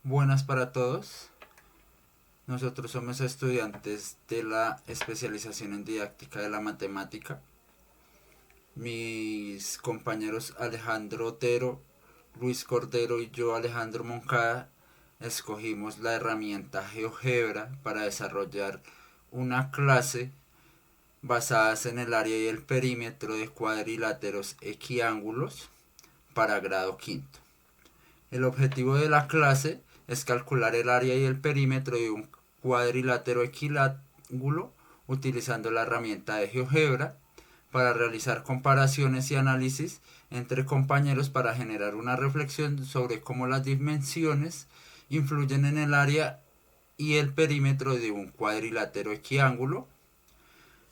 Buenas para todos. Nosotros somos estudiantes de la especialización en didáctica de la matemática. Mis compañeros Alejandro Otero, Luis Cordero y yo, Alejandro Moncada, escogimos la herramienta GeoGebra para desarrollar una clase basada en el área y el perímetro de cuadriláteros equiángulos para grado quinto. El objetivo de la clase es calcular el área y el perímetro de un cuadrilátero equilángulo utilizando la herramienta de GeoGebra para realizar comparaciones y análisis entre compañeros para generar una reflexión sobre cómo las dimensiones influyen en el área y el perímetro de un cuadrilátero equiángulo.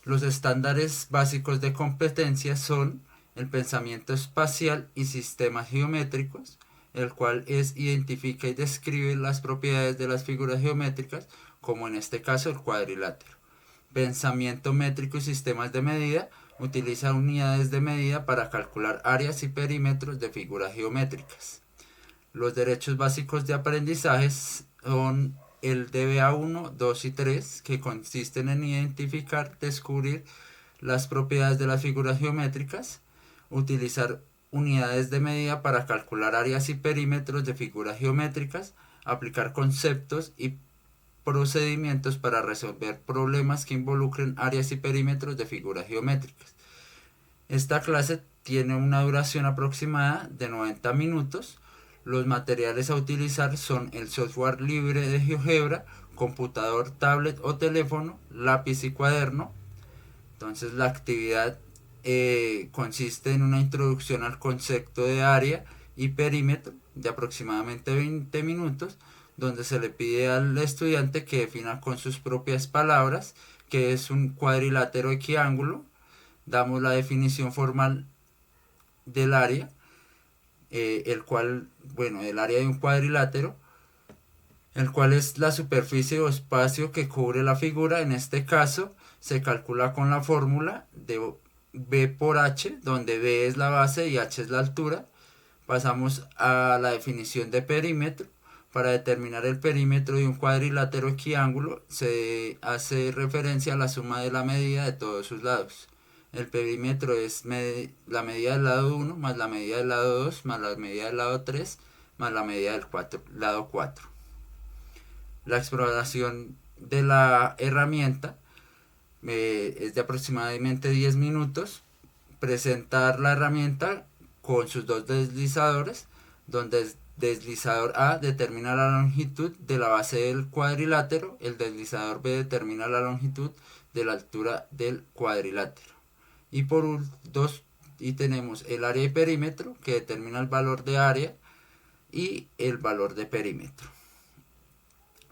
Los estándares básicos de competencia son el pensamiento espacial y sistemas geométricos, el cual identifica y describe las propiedades de las figuras geométricas, como en este caso el cuadrilátero. Pensamiento métrico y sistemas de medida utiliza unidades de medida para calcular áreas y perímetros de figuras geométricas. Los derechos básicos de aprendizaje son el DBA1, 2 y 3, que consisten en identificar, descubrir las propiedades de las figuras geométricas, utilizar unidades de medida para calcular áreas y perímetros de figuras geométricas, aplicar conceptos y procedimientos para resolver problemas que involucren áreas y perímetros de figuras geométricas. Esta clase tiene una duración aproximada de 90 minutos. Los materiales a utilizar son el software libre de GeoGebra, computador, tablet o teléfono, lápiz y cuaderno. Entonces la actividad consiste en una introducción al concepto de área y perímetro de aproximadamente 20 minutos, donde se le pide al estudiante que defina con sus propias palabras qué es un cuadrilátero equiángulo. Damos la definición formal del área, el área de un cuadrilátero, el cual es la superficie o espacio que cubre la figura. En este caso se calcula con la fórmula de B por H, donde B es la base y H es la altura. Pasamos a la definición de perímetro. Para determinar el perímetro de un cuadrilátero equiángulo se hace referencia a la suma de la medida de todos sus lados. El perímetro es la medida del lado 1 más la medida del lado 2 más la medida del lado 3 más la medida del lado 4. La exploración de la herramienta es de aproximadamente 10 minutos. Presentar la herramienta con sus dos deslizadores, donde el deslizador A determina la longitud de la base del cuadrilátero, el deslizador B determina la longitud de la altura del cuadrilátero. Y tenemos el área y perímetro, que determina el valor de área y el valor de perímetro.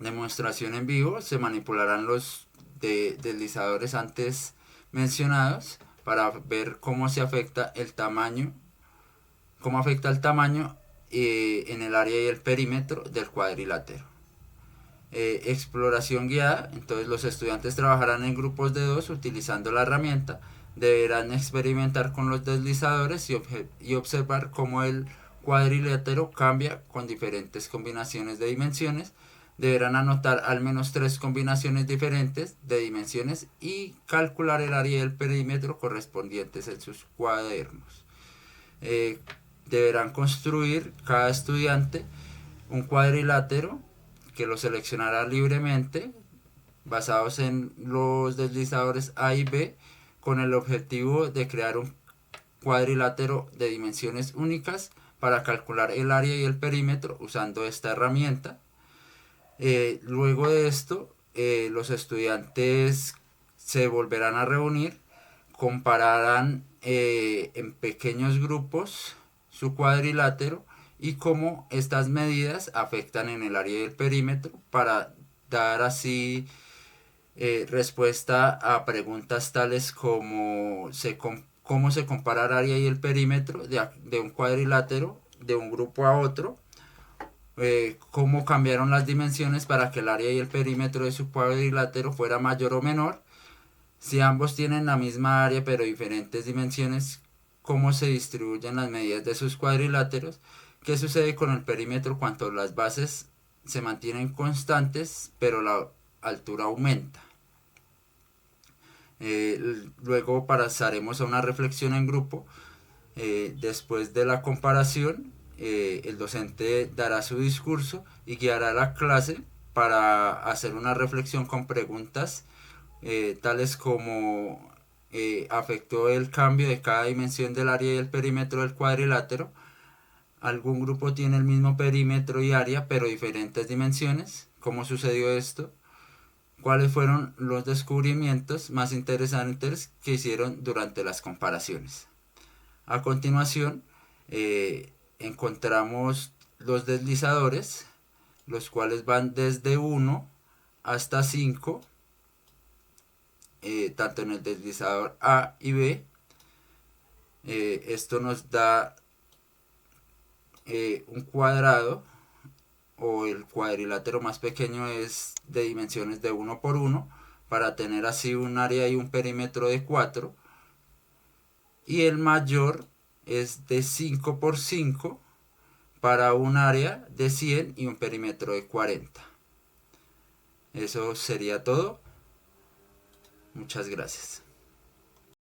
Demostración en vivo: se manipularán los deslizadores antes mencionados para ver cómo afecta el tamaño en el área y el perímetro del cuadrilátero. Exploración guiada: entonces los estudiantes trabajarán en grupos de dos utilizando la herramienta, deberán experimentar con los deslizadores y observar cómo el cuadrilátero cambia con diferentes combinaciones de dimensiones. Deberán anotar al menos 3 combinaciones diferentes de dimensiones y calcular el área y el perímetro correspondientes en sus cuadernos. Deberán construir cada estudiante un cuadrilátero que lo seleccionará libremente basados en los deslizadores A y B, con el objetivo de crear un cuadrilátero de dimensiones únicas para calcular el área y el perímetro usando esta herramienta. Luego de esto, los estudiantes se volverán a reunir, compararán en pequeños grupos su cuadrilátero y cómo estas medidas afectan en el área y el perímetro, para dar así respuesta a preguntas tales como cómo se compara el área y el perímetro de un cuadrilátero de un grupo a otro, cómo cambiaron las dimensiones para que el área y el perímetro de su cuadrilátero fuera mayor o menor, si ambos tienen la misma área pero diferentes dimensiones, cómo se distribuyen las medidas de sus cuadriláteros, qué sucede con el perímetro cuando las bases se mantienen constantes, pero la altura aumenta. Luego pasaremos a una reflexión en grupo. Después de la comparación, el docente dará su discurso y guiará la clase para hacer una reflexión con preguntas tales como afectó el cambio de cada dimensión del área y el perímetro del cuadrilátero. Algún grupo tiene el mismo perímetro y área pero diferentes dimensiones. ¿Cómo sucedió esto? ¿Cuáles fueron los descubrimientos más interesantes que hicieron durante las comparaciones? A continuación, encontramos los deslizadores, los cuales van desde 1 hasta 5, tanto en el deslizador A y B. Esto nos da un cuadrado, o el cuadrilátero más pequeño es de dimensiones de 1 por 1, para tener así un área y un perímetro de 4. Y el mayor es de 5 por 5 para un área de 100 y un perímetro de 40. Eso sería todo. Muchas gracias.